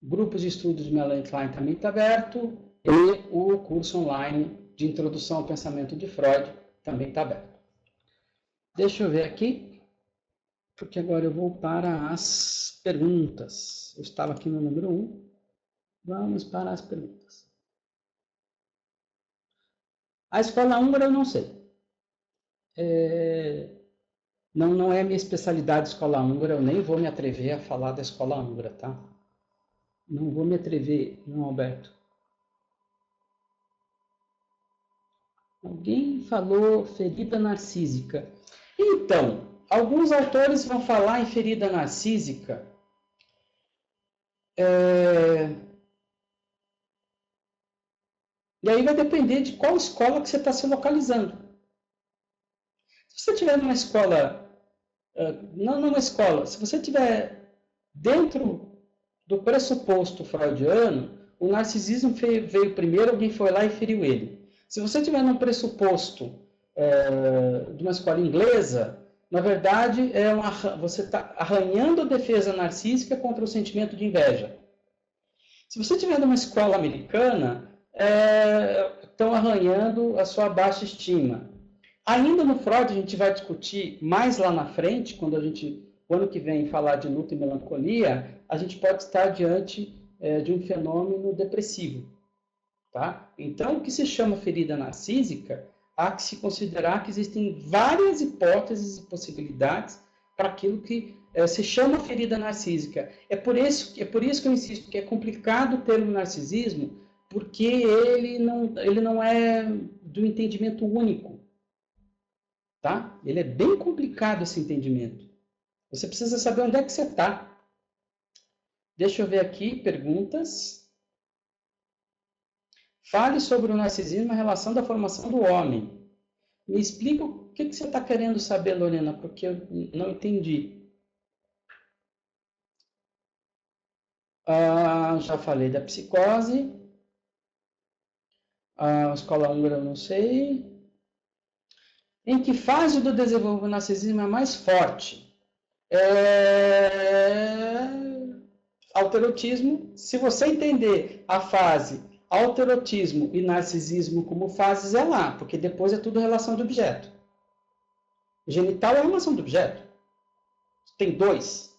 grupo de estudos de Melanie Klein também está aberto, e o curso online de introdução ao pensamento de Freud também está aberto. Deixa eu ver aqui, porque agora eu vou para as perguntas. Eu estava aqui no número 1. Vamos para as perguntas. A escola húngara eu não sei. Não é minha especialidade escola húngara, eu nem vou me atrever a falar da escola húngara, tá? Não vou me atrever, não, Alberto. Alguém falou ferida narcísica. Então, alguns autores vão falar em ferida narcísica. E aí vai depender de qual escola que você está se localizando. Se você estiver numa escola, não numa escola, se você estiver dentro do pressuposto freudiano, o narcisismo veio primeiro, alguém foi lá e feriu ele. Se você estiver num pressuposto de uma escola inglesa, na verdade, você está arranhando a defesa narcísica contra o sentimento de inveja. Se você estiver numa escola americana, estão arranhando a sua baixa estima. Ainda no Freud, a gente vai discutir mais lá na frente, quando o ano que vem, falar de luto e melancolia, a gente pode estar diante de um fenômeno depressivo. Tá? Então, o que se chama ferida narcísica, há que se considerar que existem várias hipóteses e possibilidades para aquilo que se chama ferida narcísica. É por isso que eu insisto que é complicado o termo narcisismo, porque ele não é do entendimento único. Tá? Ele é bem complicado esse entendimento. Você precisa saber onde é que você está. Deixa eu ver aqui, perguntas. Fale sobre o narcisismo e a relação da formação do homem. Me explica o que você está querendo saber, Lorena, porque eu não entendi. Já falei da psicose. A escola húngara eu não sei. Em que fase do desenvolvimento do narcisismo é mais forte? Alterotismo. Se você entender a fase alterotismo e narcisismo como fases, é lá, porque depois é tudo relação de objeto. Genital é relação de objeto. Tem dois.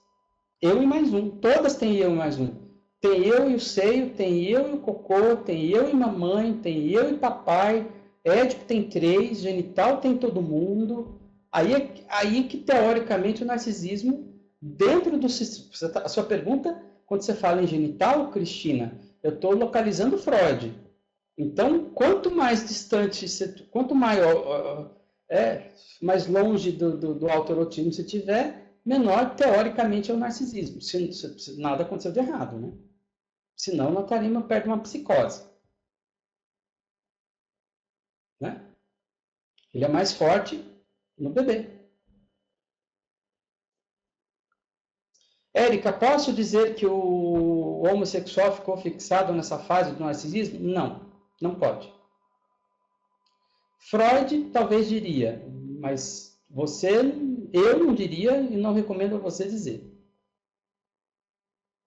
Eu e mais um. Todas têm eu e mais um. Tem eu e o seio, tem eu e o cocô, tem eu e mamãe, tem eu e papai. Édipo tem 3, genital tem todo mundo. Aí que, teoricamente, o narcisismo, dentro do sistema... A sua pergunta, quando você fala em genital, Cristina, eu estou localizando Freud. Então, quanto mais distante, quanto maior, mais longe do autoerotismo você tiver, menor, teoricamente, é o narcisismo. Se nada aconteceu de errado, né? Senão, nós estaríamos perto de uma psicose. Né? Ele é mais forte no bebê. Érica, posso dizer que o homossexual ficou fixado nessa fase do narcisismo? Não, não pode. Freud talvez diria, mas eu não diria e não recomendo a você dizer.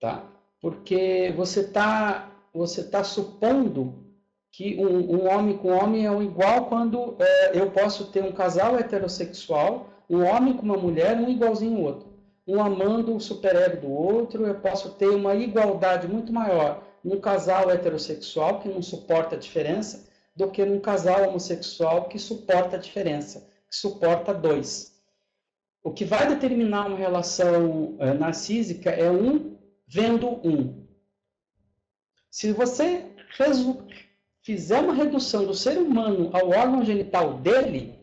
Tá? Porque você tá supondo que um homem com homem é igual quando eu posso ter um casal heterossexual, um homem com uma mulher, um igualzinho ao outro. Um amando o superego do outro, eu posso ter uma igualdade muito maior num casal heterossexual que não suporta a diferença do que num casal homossexual que suporta a diferença, que suporta dois. O que vai determinar uma relação narcísica é um vendo um. Se você fizer uma redução do ser humano ao órgão genital dele,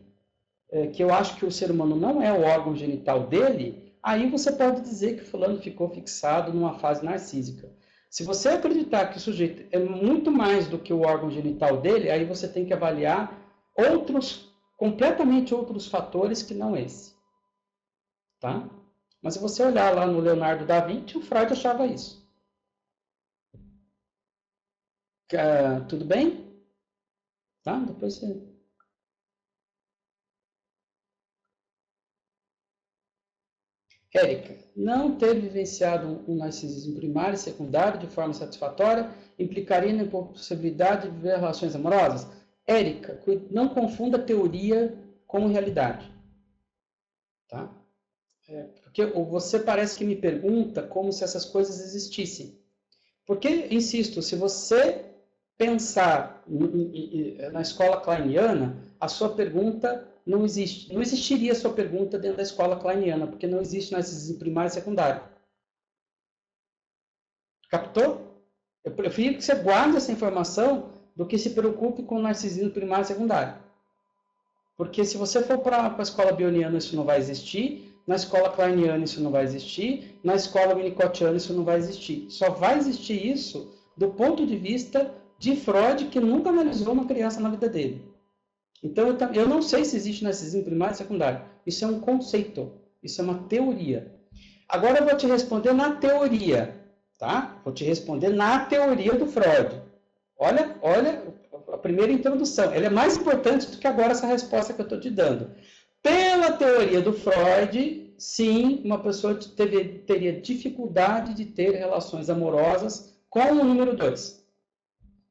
que eu acho que o ser humano não é o órgão genital dele, aí você pode dizer que o fulano ficou fixado numa fase narcísica. Se você acreditar que o sujeito é muito mais do que o órgão genital dele, aí você tem que avaliar completamente outros fatores que não esse. Tá? Mas se você olhar lá no Leonardo da Vinci, o Freud achava isso. Tudo bem? Tá? Depois você... Érica, não ter vivenciado um narcisismo primário e secundário de forma satisfatória implicaria na impossibilidade de viver relações amorosas? Érica, não confunda teoria com realidade. Tá? Porque você parece que me pergunta como se essas coisas existissem. Porque, insisto, se você pensar na escola kleiniana, a sua pergunta não existe. Não existiria a sua pergunta dentro da escola kleiniana, porque não existe narcisismo primário e secundário. Captou? Eu prefiro que você guarde essa informação do que se preocupe com narcisismo primário e secundário. Porque se você for para a escola bioniana, isso não vai existir. Na escola kleiniana isso não vai existir, na escola winnicottiana isso não vai existir. Só vai existir isso do ponto de vista de Freud, que nunca analisou uma criança na vida dele. Então, eu não sei se existe narcisismo primário e secundário. Isso é um conceito, isso é uma teoria. Agora eu vou te responder na teoria, tá? Vou te responder na teoria do Freud. Olha a primeira introdução. Ela é mais importante do que agora essa resposta que eu estou te dando. Pela teoria do Freud, sim, uma pessoa teria dificuldade de ter relações amorosas com o número 2.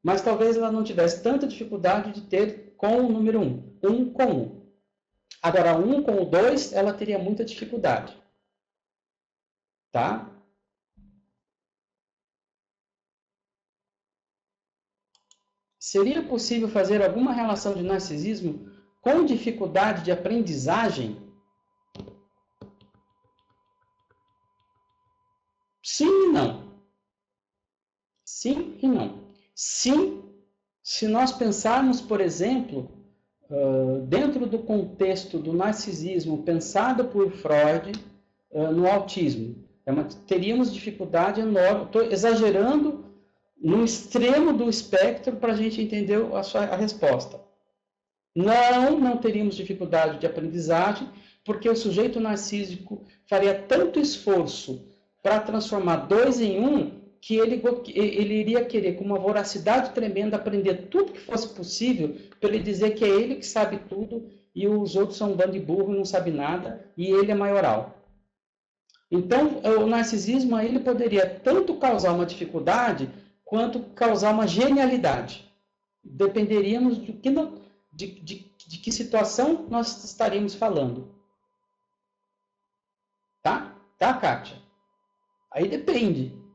Mas talvez ela não tivesse tanta dificuldade de ter com o número 1. 1 com 1. Agora, 1 com o 2, ela teria muita dificuldade. Tá? Seria possível fazer alguma relação de narcisismo com dificuldade de aprendizagem? Sim e não. Sim e não. Sim, se nós pensarmos, por exemplo, dentro do contexto do narcisismo pensado por Freud no autismo, teríamos dificuldade enorme. Estou exagerando no extremo do espectro para a gente entender a resposta. Não teríamos dificuldade de aprendizagem, porque o sujeito narcísico faria tanto esforço para transformar 2 em 1, que ele iria querer, com uma voracidade tremenda, aprender tudo que fosse possível, para ele dizer que é ele que sabe tudo e os outros são um bando de burro e não sabe nada, e ele é maioral. Então, o narcisismo ele poderia tanto causar uma dificuldade, quanto causar uma genialidade. Dependeríamos de que situação nós estaríamos falando. Tá? Tá, Kátia? Aí depende.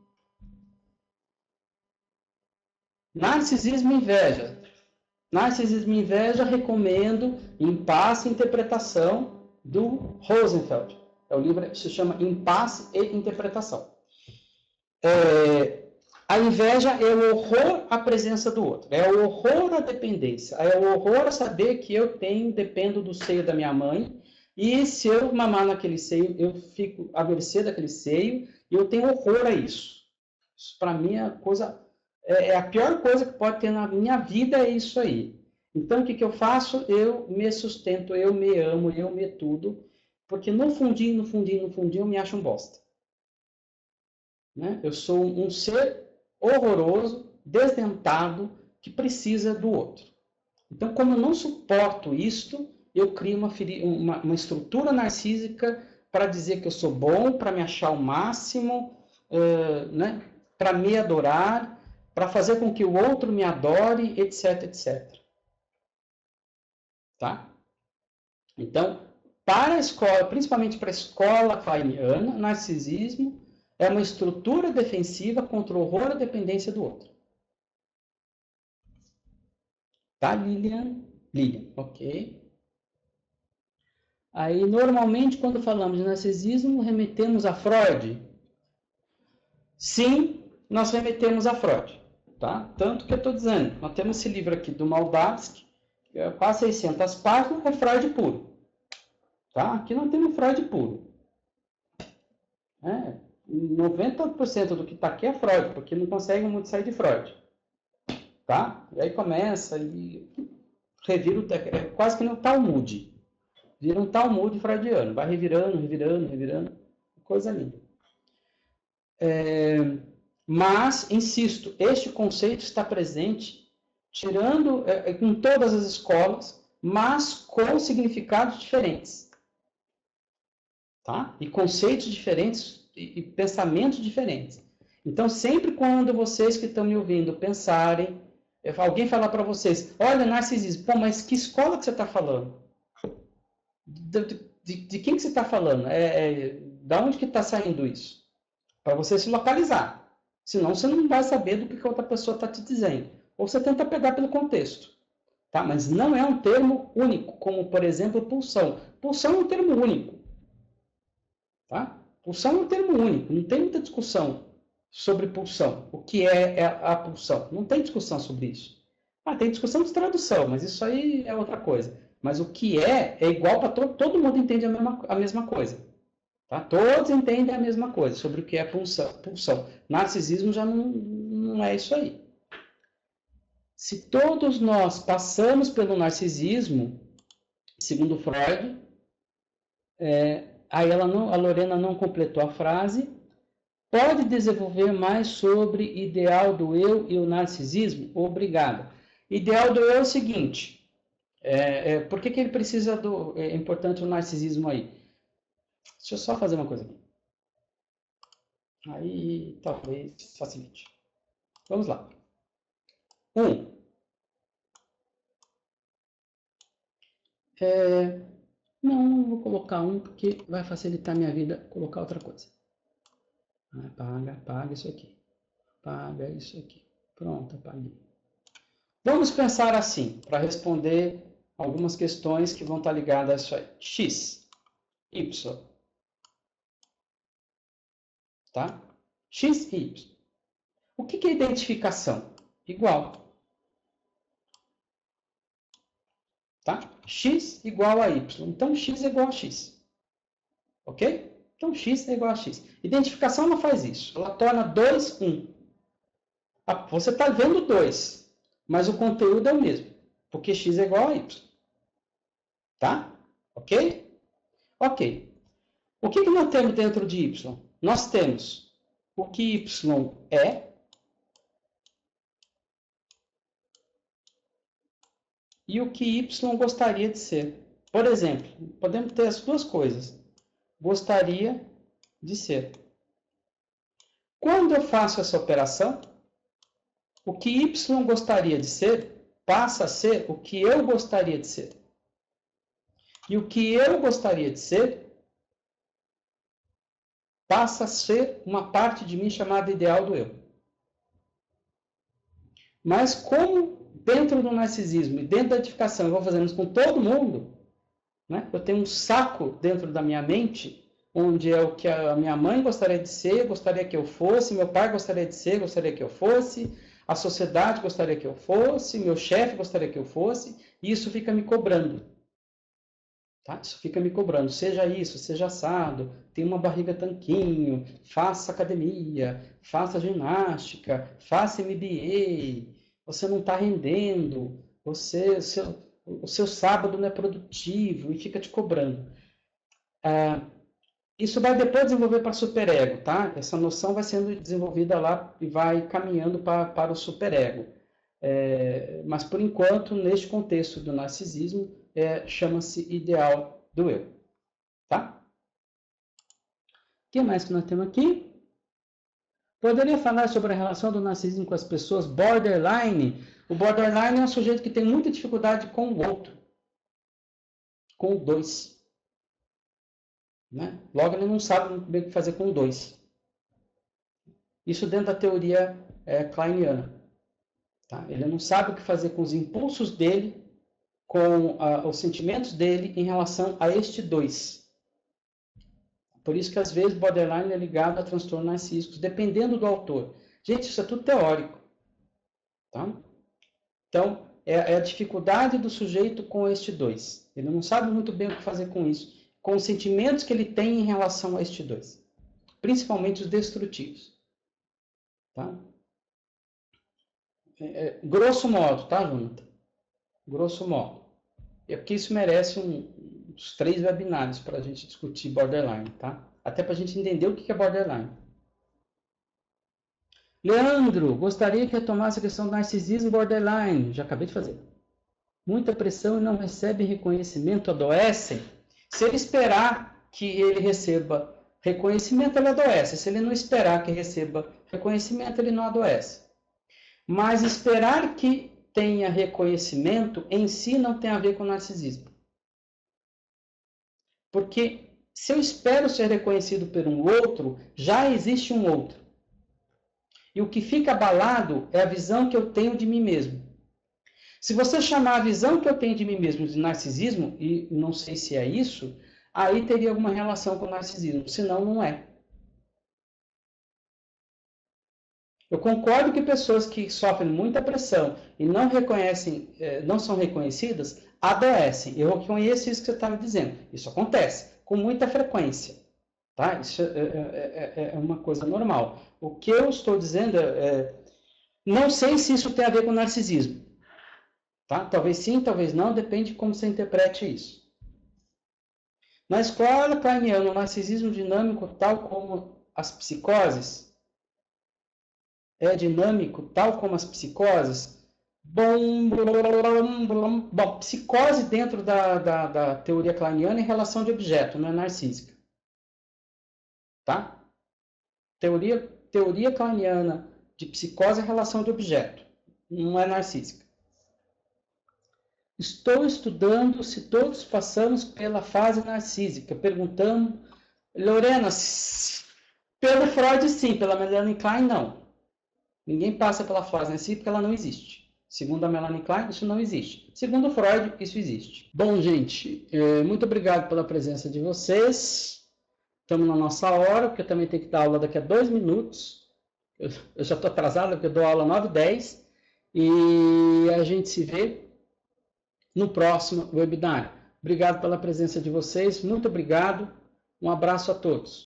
Narcisismo e inveja. Narcisismo e inveja, recomendo Impasse e Interpretação, do Rosenfeld. O livro se chama Impasse e Interpretação. A inveja é o horror à presença do outro, é o horror à dependência, é o horror a saber que eu dependo do seio da minha mãe, e se eu mamar naquele seio, eu fico à mercê daquele seio, e eu tenho horror a isso. Isso para mim é a pior coisa que pode ter na minha vida, é isso aí. Então, o que eu faço? Eu me sustento, eu me amo, eu me tudo, porque no fundinho, eu me acho um bosta. Né? Eu sou um ser horroroso, desdentado, que precisa do outro. Então, como eu não suporto isto, eu crio uma estrutura narcísica para dizer que eu sou bom, para me achar o máximo, né? Para me adorar, para fazer com que o outro me adore, etc, etc. Tá? Então, para a escola, principalmente para a escola kleiniana, narcisismo é uma estrutura defensiva contra o horror e a dependência do outro. Tá, Lilian? Lilian, ok. Aí, normalmente, quando falamos de narcisismo, remetemos a Freud. Sim, nós remetemos a Freud. Tá? Tanto que eu estou dizendo, nós temos esse livro aqui do Moldavsky, quase 600 páginas, é Freud puro. Tá? Aqui não temos Freud puro. 90% do que está aqui é Freud, porque não consegue muito sair de Freud. Tá? E aí começa e revira, quase que no Talmud. Vira um Talmud freudiano. Vai revirando. Coisa linda. Mas, insisto, este conceito está presente, tirando em todas as escolas, mas com significados diferentes. Tá? E conceitos diferentes e pensamentos diferentes. Então, sempre quando vocês que estão me ouvindo pensarem, alguém falar para vocês, olha, narcisismo, pô, mas que escola que você está falando? De quem que você está falando? Da onde que está saindo isso? Para você se localizar. Senão você não vai saber do que a outra pessoa está te dizendo. Ou você tenta pegar pelo contexto. Tá? Mas não é um termo único, como, por exemplo, pulsão. Pulsão é um termo único. Tá? Pulsão é um termo único. Não tem muita discussão sobre pulsão. O que é a pulsão? Não tem discussão sobre isso. Tem discussão de tradução, mas isso aí é outra coisa. Mas o que é igual para todo mundo entende a mesma coisa. Tá? Todos entendem a mesma coisa sobre o que é pulsão. Narcisismo já não é isso aí. Se todos nós passamos pelo narcisismo, segundo Freud, aí a Lorena não completou a frase, pode desenvolver mais sobre ideal do eu e o narcisismo? Obrigado. Ideal do eu é o seguinte, por que ele precisa é importante o narcisismo aí? Deixa eu só fazer uma coisa aqui. Aí talvez facilite. Vamos lá. 1. Não vou colocar 1 porque vai facilitar a minha vida colocar outra coisa. Apaga isso aqui. Apaga isso aqui. Pronto, apaguei. Vamos pensar assim, para responder algumas questões que vão estar ligadas a isso aí. X, Y. Tá? X e Y. O que é identificação? Igual. Tá? X igual a Y. Então, X é igual a X. Ok? Então, X é igual a X. Identificação não faz isso. Ela torna 2, 1. Você está vendo 2, mas o conteúdo é o mesmo. Porque X é igual a Y. Tá? Ok? Ok. O que nós temos dentro de Y? Nós temos o que Y é e o que Y gostaria de ser. Por exemplo, podemos ter as duas coisas. Gostaria de ser. Quando eu faço essa operação, o que Y gostaria de ser passa a ser o que eu gostaria de ser. E o que eu gostaria de ser passa a ser uma parte de mim chamada ideal do eu. Mas como dentro do narcisismo e dentro da edificação eu vou fazendo isso com todo mundo, né? Eu tenho um saco dentro da minha mente, onde é o que a minha mãe gostaria de ser, gostaria que eu fosse, meu pai gostaria de ser, gostaria que eu fosse, a sociedade gostaria que eu fosse, meu chefe gostaria que eu fosse, e isso fica me cobrando. Tá? Isso fica me cobrando, seja isso, seja assado, tenha uma barriga tanquinho, faça academia, faça ginástica, faça MBA, você não está rendendo, o seu sábado não é produtivo, e fica te cobrando. Isso vai depois desenvolver para superego, tá? Essa noção vai sendo desenvolvida lá e vai caminhando para o superego. Mas, por enquanto, neste contexto do narcisismo, chama-se ideal do eu. Tá? O que mais que nós temos aqui? Poderia falar sobre a relação do narcisismo com as pessoas borderline? O borderline é um sujeito que tem muita dificuldade com o outro. Com o dois. Né? Logo, ele não sabe muito bem o que fazer com o dois. Isso dentro da teoria kleiniana. Tá? Ele não sabe o que fazer com os impulsos dele, com os sentimentos dele em relação a este dois. Por isso que às vezes borderline é ligado a transtornos narcísicos, dependendo do autor. Gente, isso é tudo teórico. Tá? Então, é a dificuldade do sujeito com este dois. Ele não sabe muito bem o que fazer com isso, com os sentimentos que ele tem em relação a este dois. Principalmente os destrutivos. Tá? Grosso modo, tá, Jonathan? Grosso modo. É porque isso merece uns 3 webinários para a gente discutir borderline, tá? Até para a gente entender o que é borderline. Leandro, gostaria que retomasse a questão do narcisismo borderline. Já acabei de fazer. Muita pressão e não recebe reconhecimento, adoecem. Se ele esperar que ele receba reconhecimento, ele adoece. Se ele não esperar que receba reconhecimento, ele não adoece. Mas esperar que tenha reconhecimento em si não tem a ver com narcisismo. Porque se eu espero ser reconhecido por um outro, já existe um outro. E o que fica abalado é a visão que eu tenho de mim mesmo. Se você chamar a visão que eu tenho de mim mesmo de narcisismo, e não sei se é isso, aí teria alguma relação com o narcisismo, senão não é. Eu concordo que pessoas que sofrem muita pressão e não reconhecem, não são reconhecidas, adoecem. Eu reconheço isso que você estava dizendo. Isso acontece com muita frequência. Tá? Isso é uma coisa normal. O que eu estou dizendo não sei se isso tem a ver com narcisismo. Tá? Talvez sim, talvez não, depende de como você interprete isso. Na escola kleiniana, o narcisismo dinâmico, tal como as psicoses, é dinâmico, tal como as psicoses. Bom, psicose dentro da teoria kleiniana é relação de objeto, não é narcísica. Tá? Teoria kleiniana de psicose é relação de objeto, não é narcísica. Estou estudando se todos passamos pela fase narcísica, perguntando, Lorena, pelo Freud sim, pela Melanie Klein não. Ninguém passa pela fase narcísica porque ela não existe. Segundo a Melanie Klein, isso não existe. Segundo Freud, isso existe. Bom, gente, muito obrigado pela presença de vocês. Estamos na nossa hora, porque eu também tenho que dar aula daqui a 2 minutos. Eu já estou atrasado, porque eu dou aula 9h10. E a gente se vê no próximo webinar. Obrigado pela presença de vocês. Muito obrigado. Um abraço a todos.